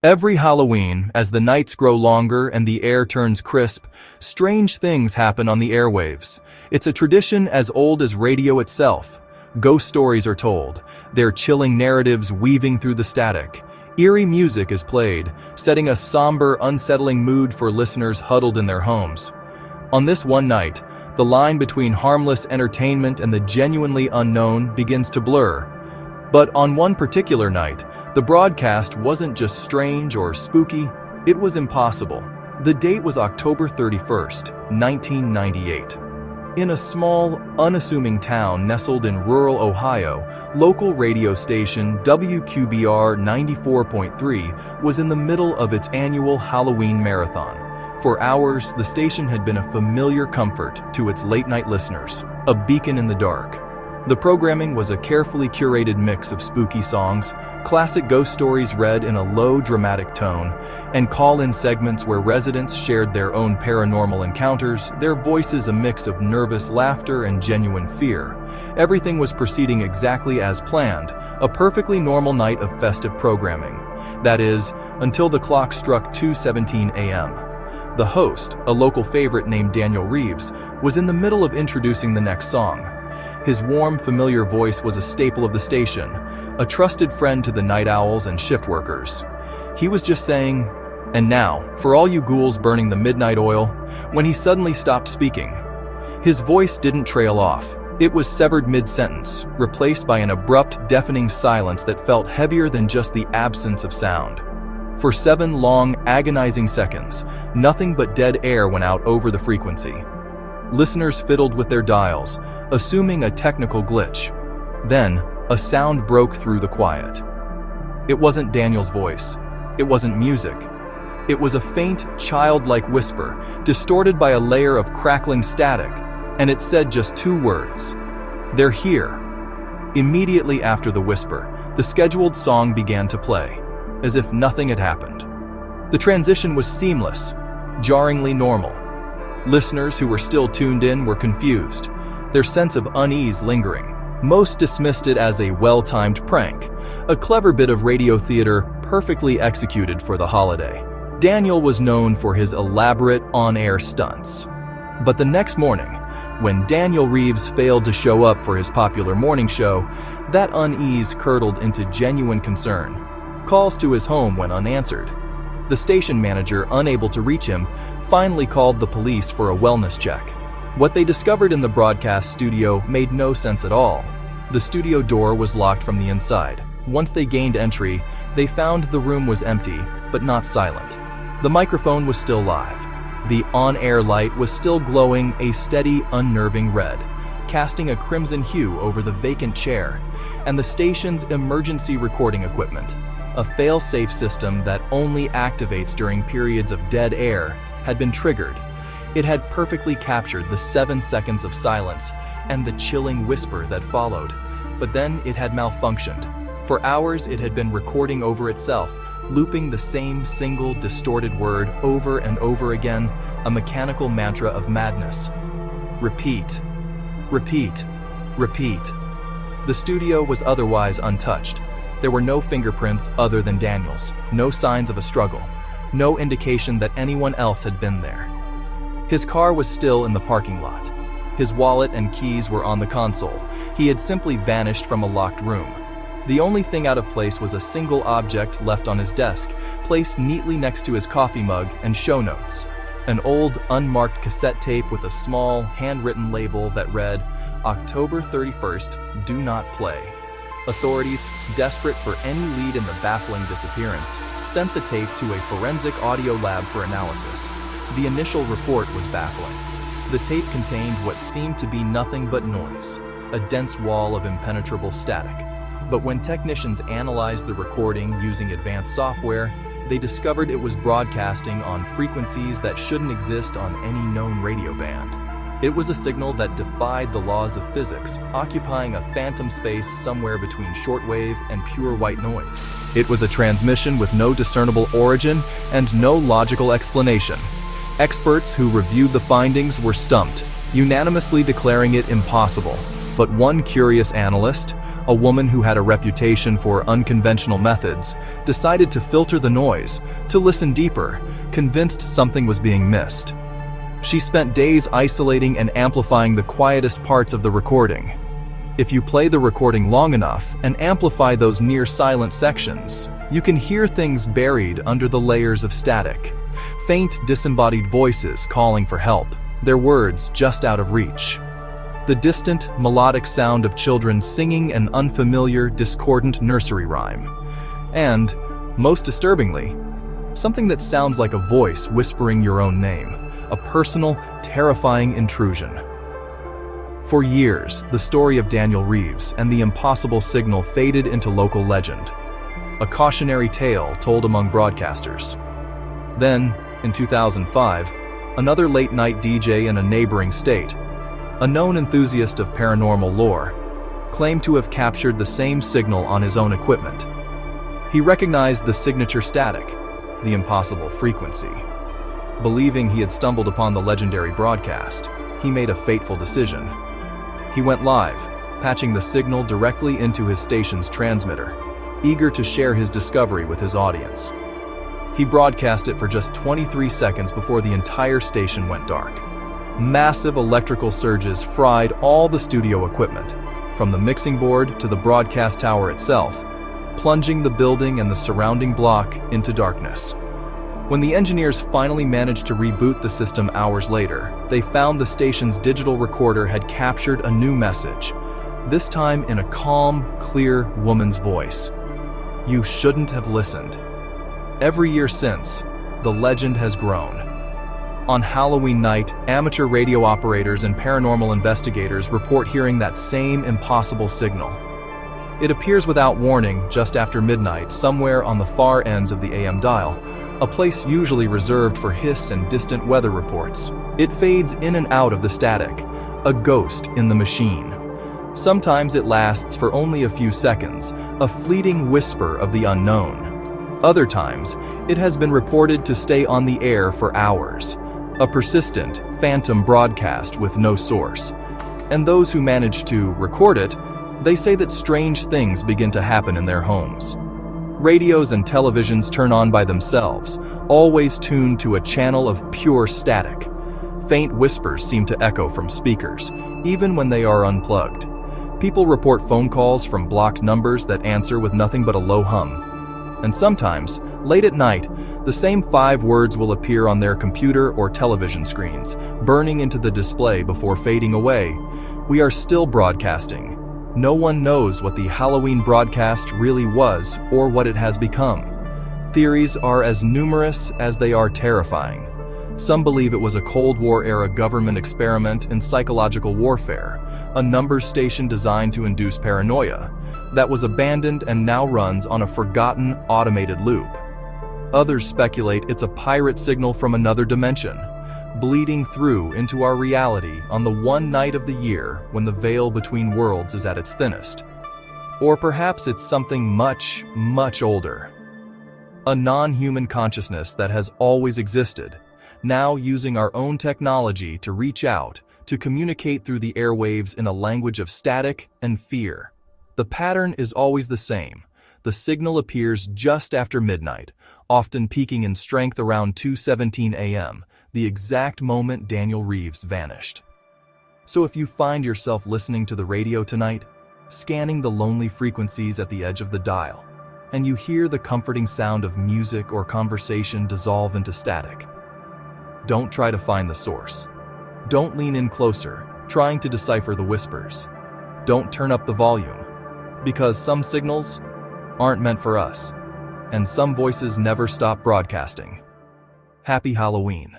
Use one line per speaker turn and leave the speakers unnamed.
Every Halloween, as the nights grow longer and the air turns crisp, strange things happen on the airwaves. It's a tradition as old as radio itself. Ghost stories are told, their chilling narratives weaving through the static. Eerie music is played, setting a somber, unsettling mood for listeners huddled in their homes. On this one night, the line between harmless entertainment and the genuinely unknown begins to blur. But on one particular night, the broadcast wasn't just strange or spooky, it was impossible. The date was October 31st, 1998. In a small, unassuming town nestled in rural Ohio, local radio station WQBR 94.3 was in the middle of its annual Halloween marathon. For hours, the station had been a familiar comfort to its late-night listeners, a beacon in the dark. The programming was a carefully curated mix of spooky songs, classic ghost stories read in a low, dramatic tone, and call-in segments where residents shared their own paranormal encounters, their voices a mix of nervous laughter and genuine fear. Everything was proceeding exactly as planned, a perfectly normal night of festive programming. That is, until the clock struck 2:17 a.m. The host, a local favorite named Daniel Reeves, was in the middle of introducing the next song. His warm, familiar voice was a staple of the station, a trusted friend to the night owls and shift workers. He was just saying, "And now, for all you ghouls burning the midnight oil," when he suddenly stopped speaking. His voice didn't trail off. It was severed mid-sentence, replaced by an abrupt, deafening silence that felt heavier than just the absence of sound. For 7 long, agonizing seconds, nothing but dead air went out over the frequency. Listeners fiddled with their dials, assuming a technical glitch. Then, a sound broke through the quiet. It wasn't Daniel's voice. It wasn't music. It was a faint, childlike whisper, distorted by a layer of crackling static, and it said just 2 words. "They're here." Immediately after the whisper, the scheduled song began to play, as if nothing had happened. The transition was seamless, jarringly normal. Listeners who were still tuned in were confused, their sense of unease lingering. Most dismissed it as a well-timed prank, a clever bit of radio theater perfectly executed for the holiday. Daniel was known for his elaborate on-air stunts. But the next morning, when Daniel Reeves failed to show up for his popular morning show, that unease curdled into genuine concern. Calls to his home went unanswered. The station manager, unable to reach him, finally called the police for a wellness check. What they discovered in the broadcast studio made no sense at all. The studio door was locked from the inside. Once they gained entry, they found the room was empty, but not silent. The microphone was still live. The on-air light was still glowing a steady, unnerving red, casting a crimson hue over the vacant chair, and the station's emergency recording equipment, a fail-safe system that only activates during periods of dead air, had been triggered. It had perfectly captured the 7 seconds of silence and the chilling whisper that followed, but then it had malfunctioned. For hours it had been recording over itself, looping the same single distorted word over and over again, a mechanical mantra of madness. Repeat, repeat, repeat. The studio was otherwise untouched. There were no fingerprints other than Daniel's, no signs of a struggle, no indication that anyone else had been there. His car was still in the parking lot. His wallet and keys were on the console. He had simply vanished from a locked room. The only thing out of place was a single object left on his desk, placed neatly next to his coffee mug and show notes. An old, unmarked cassette tape with a small, handwritten label that read, "October 31st, do not play." Authorities, desperate for any lead in the baffling disappearance, sent the tape to a forensic audio lab for analysis. The initial report was baffling. The tape contained what seemed to be nothing but noise, a dense wall of impenetrable static. But when technicians analyzed the recording using advanced software, they discovered it was broadcasting on frequencies that shouldn't exist on any known radio band. It was a signal that defied the laws of physics, occupying a phantom space somewhere between shortwave and pure white noise. It was a transmission with no discernible origin and no logical explanation. Experts who reviewed the findings were stumped, unanimously declaring it impossible. But one curious analyst, A woman who had a reputation for unconventional methods decided to filter the noise, to listen deeper, convinced something was being missed. She spent days isolating and amplifying the quietest parts of the recording. If you play the recording long enough and amplify those near-silent sections, you can hear things buried under the layers of static. Faint, disembodied voices calling for help, their words just out of reach. The distant, melodic sound of children singing an unfamiliar, discordant nursery rhyme. And, most disturbingly, something that sounds like a voice whispering your own name, a personal, terrifying intrusion. For years, the story of Daniel Reeves and the impossible signal faded into local legend, a cautionary tale told among broadcasters. Then, in 2005, another late-night DJ in a neighboring state, a known enthusiast of paranormal lore, claimed to have captured the same signal on his own equipment. He recognized the signature static, the impossible frequency. Believing he had stumbled upon the legendary broadcast, he made a fateful decision. He went live, patching the signal directly into his station's transmitter, eager to share his discovery with his audience. He broadcast it for just 23 seconds before the entire station went dark. Massive electrical surges fried all the studio equipment, from the mixing board to the broadcast tower itself, plunging the building and the surrounding block into darkness. When the engineers finally managed to reboot the system hours later, they found the station's digital recorder had captured a new message, this time in a calm, clear woman's voice. "You shouldn't have listened." Every year since, the legend has grown. On Halloween night, amateur radio operators and paranormal investigators report hearing that same impossible signal. It appears without warning just after midnight, somewhere on the far ends of the AM dial, a place usually reserved for hiss and distant weather reports. It fades in and out of the static, a ghost in the machine. Sometimes it lasts for only a few seconds, a fleeting whisper of the unknown. Other times, it has been reported to stay on the air for hours, a persistent, phantom broadcast with no source. And those who manage to record it, they say that strange things begin to happen in their homes. Radios and televisions turn on by themselves, always tuned to a channel of pure static. Faint whispers seem to echo from speakers, even when they are unplugged. People report phone calls from blocked numbers that answer with nothing but a low hum. And sometimes, late at night, the same 5 words will appear on their computer or television screens, burning into the display before fading away. "We are still broadcasting. No one knows what the Halloween broadcast really was or what it has become." Theories are as numerous as they are terrifying. Some believe it was a Cold War-era government experiment in psychological warfare, a numbers station designed to induce paranoia, that was abandoned and now runs on a forgotten, automated loop. Others speculate it's a pirate signal from another dimension, bleeding through into our reality on the one night of the year when the veil between worlds is at its thinnest. Or perhaps it's something much, much older. A non-human consciousness that has always existed, now using our own technology to reach out, to communicate through the airwaves in a language of static and fear. The pattern is always the same. The signal appears just after midnight, often peaking in strength around 2:17 a.m., the exact moment Daniel Reeves vanished. So if you find yourself listening to the radio tonight, scanning the lonely frequencies at the edge of the dial, and you hear the comforting sound of music or conversation dissolve into static, don't try to find the source. Don't lean in closer, trying to decipher the whispers. Don't turn up the volume, because some signals aren't meant for us, and some voices never stop broadcasting. Happy Halloween.